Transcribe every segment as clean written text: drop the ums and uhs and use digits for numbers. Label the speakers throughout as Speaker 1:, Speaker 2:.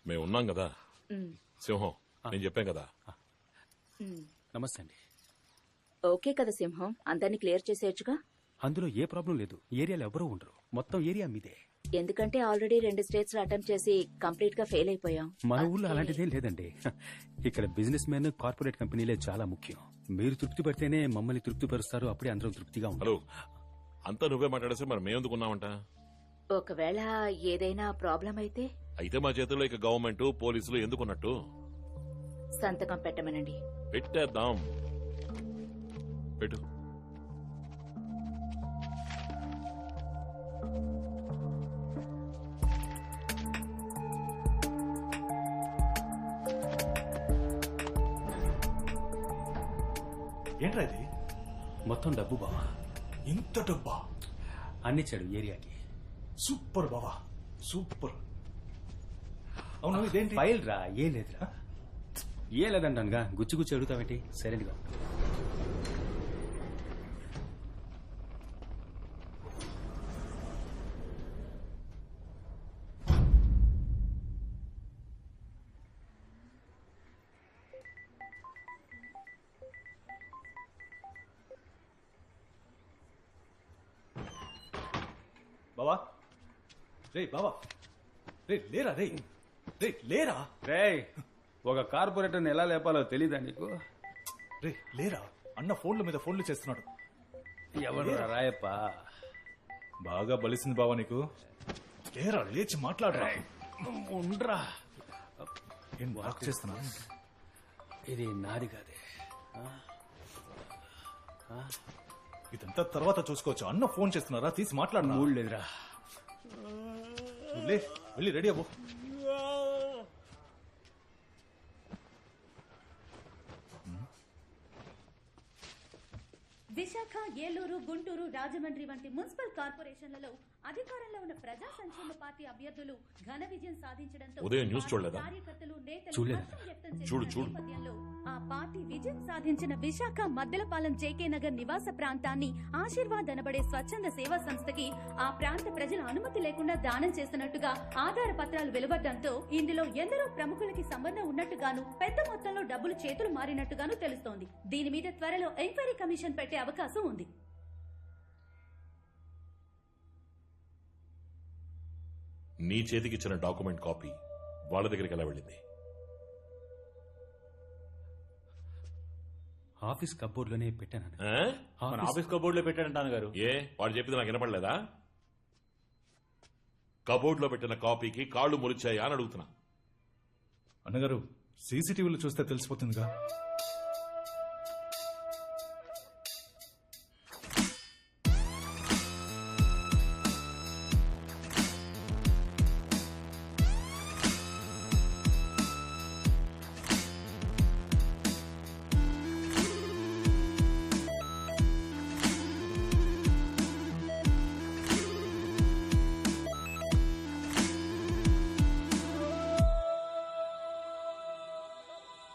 Speaker 1: మేము ఉన్నాం కదా సింహం, నేను చెప్పాం కదా.
Speaker 2: నమస్తే అండి.
Speaker 3: ఓకే కదా సింహం, అందరినీ క్లియర్ చేసేయచ్చుగా.
Speaker 2: అందులో ఏ ప్రాబ్లం లేదు. ఏరియాలో ఎవరూ ఉండరు. మొత్తం ఏరియా మీదే.
Speaker 3: ఎందుకంటే ఆల్రెడీ 2 స్టేట్స్ లో అటెంప్ట్ చేసి కంప్లీట్ గా ఫెయిల్ అయిపోయాం.
Speaker 2: మన ఊళ్ళో అలాంటిదేం లేదండి. ఇక్కడ బిజినెస్ మ్యాన్, కార్పొరేట్ కంపెనీలే చాలా ముఖ్యం. మీరు తృప్తి పడితేనే మమ్మల్ని తృప్తిపరుస్తారు. అప్పుడే అందరం తృప్తిగా
Speaker 1: హలో,
Speaker 2: ఉంటారు.
Speaker 1: అంతా నువ్వే మాట్లాడేస్తే మరి మేమెందుకున్నామంట?
Speaker 3: ఒకవేళ ఏదైనా ప్రాబ్లం అయితే
Speaker 1: అయితే మా చేతుల్లో ఇక గవర్నమెంట్, పోలీసులు ఎందుకున్నట్టు?
Speaker 3: సంతకం పెట్టమనండి.
Speaker 1: పెట్టేద్దాం. పెట్టు.
Speaker 4: ఏంట్రా ఇది?
Speaker 2: మొత్తం డబ్బు బావా.
Speaker 4: ఇంత డబ్బా?
Speaker 2: అన్నిచ్చాడు ఏరియాకి.
Speaker 4: సూపర్ బావా, సూపర్. అవును, ఇదేంటి?
Speaker 2: ఫైల్ రా. ఏం లేదురా. ఏం లేదంటానుగా. గుచ్చి గుచ్చి అడుగుతావేంటి? సైలెంట్గా.
Speaker 4: బావా, రే బావా, రే లేరా, రే రే లేరా.
Speaker 2: రేయ్, ఒక కార్పొరేటర్ని ఎలా లేపాలో తెలీదా నీకు?
Speaker 4: రే లేరా, అన్న ఫోన్ల మీద ఫోన్లు చేస్తున్నాడు.
Speaker 2: ఎవరు రాయప్ప?
Speaker 4: బాగా బలిసింది బావా నీకు. లేరా, లేచి మాట్లాడరా.
Speaker 2: ఉండ్రా.
Speaker 4: ఏం వాక్ చేస్తున్నా?
Speaker 2: ఇది నాది కాదే.
Speaker 4: ఇదంతా తర్వాత చూసుకోవచ్చు. అన్న ఫోన్ చేస్తున్నారా, తీసి మాట్లాడరా.
Speaker 2: మూడు లేదురా.
Speaker 4: లే, వెళ్ళి రెడీ అవ్వు.
Speaker 5: విశాఖ, ఏలూరు, గుంటూరు, రాజమండ్రి వంటి మున్సిపల్ కార్పొరేషన్లలో అధికారంలో ఉన్న ప్రజా సంక్షేమ పార్టీ అభ్యర్థులు ఘన విజయం సాధించడంతో
Speaker 1: ఉదయం న్యూస్ చూడలేదా?
Speaker 5: కార్యకర్తలు, నేతలు
Speaker 2: చూడలేదు.
Speaker 5: హర్షం వ్యక్తం చేసిన
Speaker 1: చూడు.
Speaker 5: నేపథ్యంలో ఆ పార్టీ విజయం సాధించిన విశాఖ మద్దెలపాలెం జేకే నగర్ నివాస ప్రాంతాన్ని ఆశీర్వాద్ అనబడే స్వచ్ఛంద సేవా సంస్థకి ఆ ప్రాంత ప్రజల అనుమతి లేకుండా దానం చేస్తున్నట్టుగా ఆధార పత్రాలు వెలువడ్డంతో ఇందులో ఎందరో ప్రముఖులకి సంబంధం ఉన్నట్టుగాను, పెద్ద మొత్తంలో డబ్బులు చేతులు మారినట్టుగాను తెలుస్తోంది. దీని మీద త్వరలో ఎంక్వైరీ కమిషన్ పెట్టే అవకాశం ఉంది.
Speaker 1: నీ చేతికిచ్చిన డాక్యుమెంట్ కాపీ వాళ్ళ దగ్గరికి ఎలా వెళ్ళింది?
Speaker 2: ఆఫీస్ కబోర్డ్ లోనే పెట్టాను.
Speaker 1: ఆ?
Speaker 6: మన ఆఫీస్ కబోర్డ్ లో పెట్టాడంటాను గారు.
Speaker 1: ఏ, వాడు చెప్పింది నాకు వినపడలేదా? కబోర్డ్ లో పెట్టిన కాపీకి కాళ్ళు మురిచాయా అని అడుగుతున్నా.
Speaker 4: అన్నగారు, సీసీటీవీలో చూస్తే తెలిసిపోతుందిగా.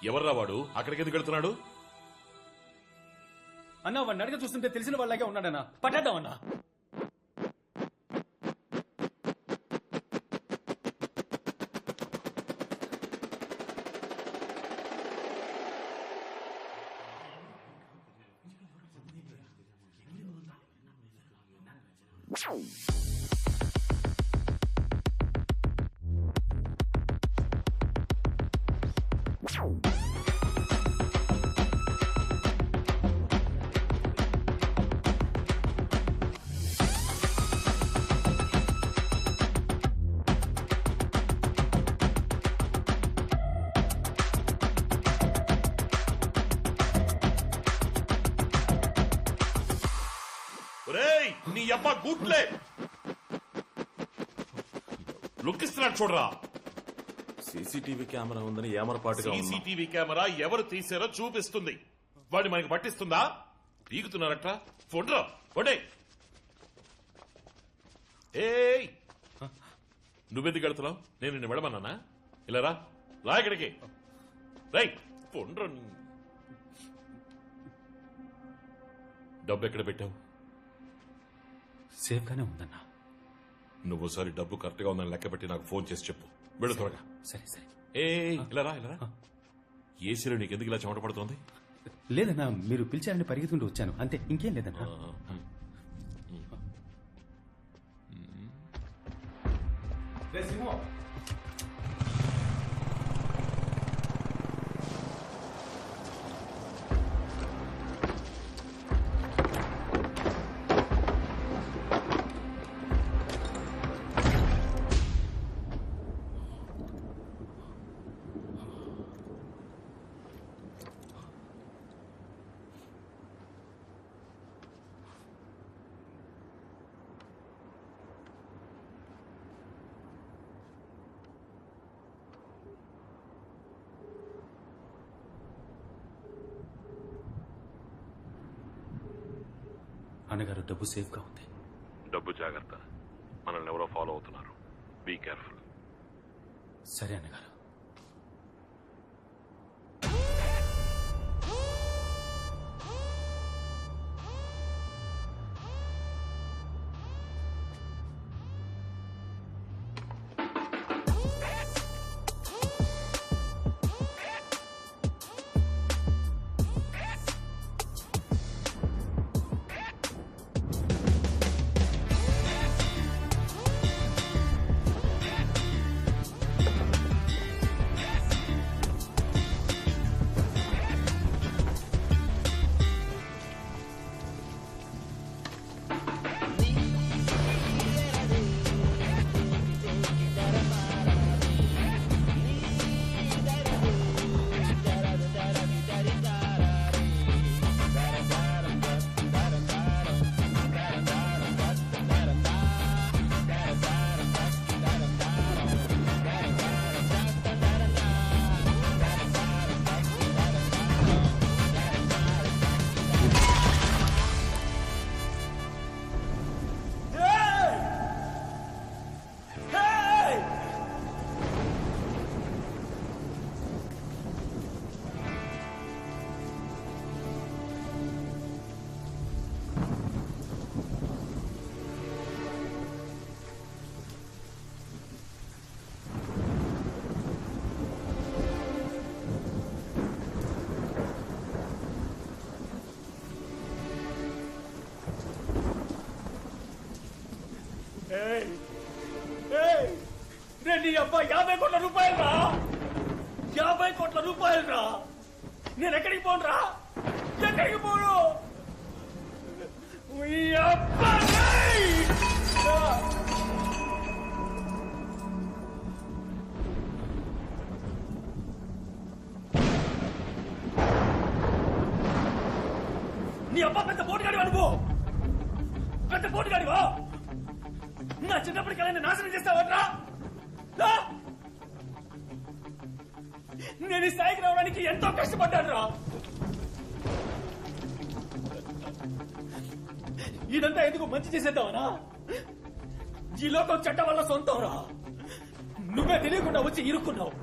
Speaker 1: ఎవర్రా వాడు? అక్కడికి ఎందుకు వెళ్తున్నాడు?
Speaker 2: అన్నా, వాడిని అడిగి చూస్తుంటే తెలిసిన వాళ్ళగా ఉన్నాడన్నా. పట్టేద్దామన్నా.
Speaker 1: నీ అబ్బా గుట్లే లుక్కిస్తున్నాడు చూడరా.
Speaker 6: సీసీటీవీ కెమెరా ఉందని ఏమరపాటుగా ఉంది.
Speaker 1: సీసీటీవీ కెమెరా ఎవరు తీసారో చూపిస్తుంది. వాడిని మనకి పట్టిస్తుందా? పీకుతున్నారట. ఫోన్రా ఫోనే. ఏయ్, నువ్వెందుకు వెళ్తున్నావు? నేను నిన్ను వెళ్ళమన్నానా? ఇలా రా ఇక్కడికి. రైట్, ఫోన్రా. డబ్బు ఎక్కడ పెట్టావు?
Speaker 2: సేఫ్ గానే ఉందన్నా.
Speaker 1: నువ్వుసారి డబ్బు కరెక్ట్ గా ఉందని లెక్క పెట్టి నాకు ఫోన్ చేసి చెప్పు. వెళ్ళు త్వరగా.
Speaker 2: సరే సరే.
Speaker 1: ఏ ఇలా రా ఏసీలో నీకు ఎందుకు ఇలా చెమట పడుతోంది?
Speaker 2: లేదన్నా, మీరు పిలిచారని పరిగెత్తుకుంటూ వచ్చాను అంతే, ఇంకేం లేదన్నా. అన్నగారు, డబ్బు సేఫ్ గా ఉంది.
Speaker 1: డబ్బు జాగ్రత్త, మనల్ని ఎవరో ఫాలో అవుతున్నారు. Be careful.
Speaker 2: సరే అన్నగారు.
Speaker 7: నీ అబ్బా 50 కోట్ల రూపాయలు రా, 50 కోట్ల రూపాయలు రా. నేను ఎక్కడికి పోను రా, ఎక్కడికి పోను. ఈ అబ్బా నీ అబ్బా పెద్ద పోటుగాడి అనుకో, పెద్ద పోటుగాడివా. నా చిన్నప్పటి కళ నాశనం చేస్తావట్రా. నేను ఈ స్థాయికి రావడానికి ఎంతో కష్టపడ్డాను రా. ఇదంతా ఎందుకు మంచి చేసేద్దామనా? ఈ లోకం చట్టం వల్ల సొంతం రా. నువ్వే తెలియకుండా వచ్చి ఇరుక్కున్నావు.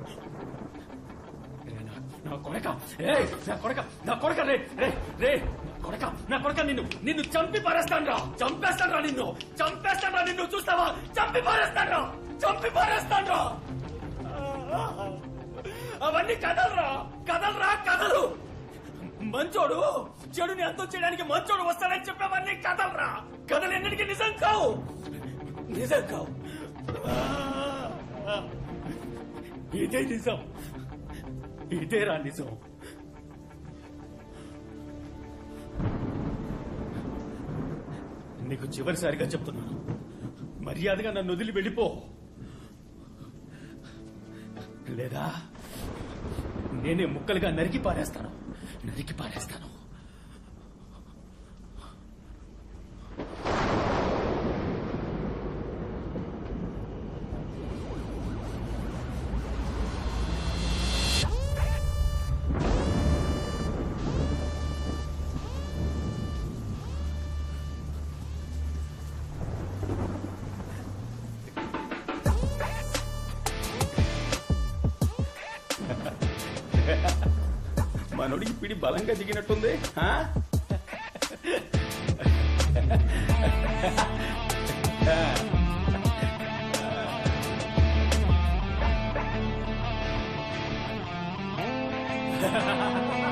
Speaker 7: నా కొడక, నా కొడక రే రే రే కొడక, నా కొడక, నిన్ను చంపి పారేస్తాను రా. చంపేస్తాను రా, చంపేస్తాను రా. నిన్ను చూస్తావా? చంపి పారేస్తాను రా, చంపి పారేస్తాను రా. అవన్నీ కథలురా, కథలు. మంచోడు చెడుని అంతం చేయడానికి మంచోడు వస్తాడని చెప్పేవన్నీ కథలురా. కథలు ఎన్నిటికీ నిజం కావు. ఇదే నిజం, ఇదేరా నిజం. నీకు చివరిసారిగా చెప్తున్నాను, మర్యాదగా నన్ను వదిలి వెళ్ళిపో. లేదా నేనే ముక్కలుగా నరికి పారేస్తాను. మనోడికి పిడి బలంగా దిగినట్టుంది. రా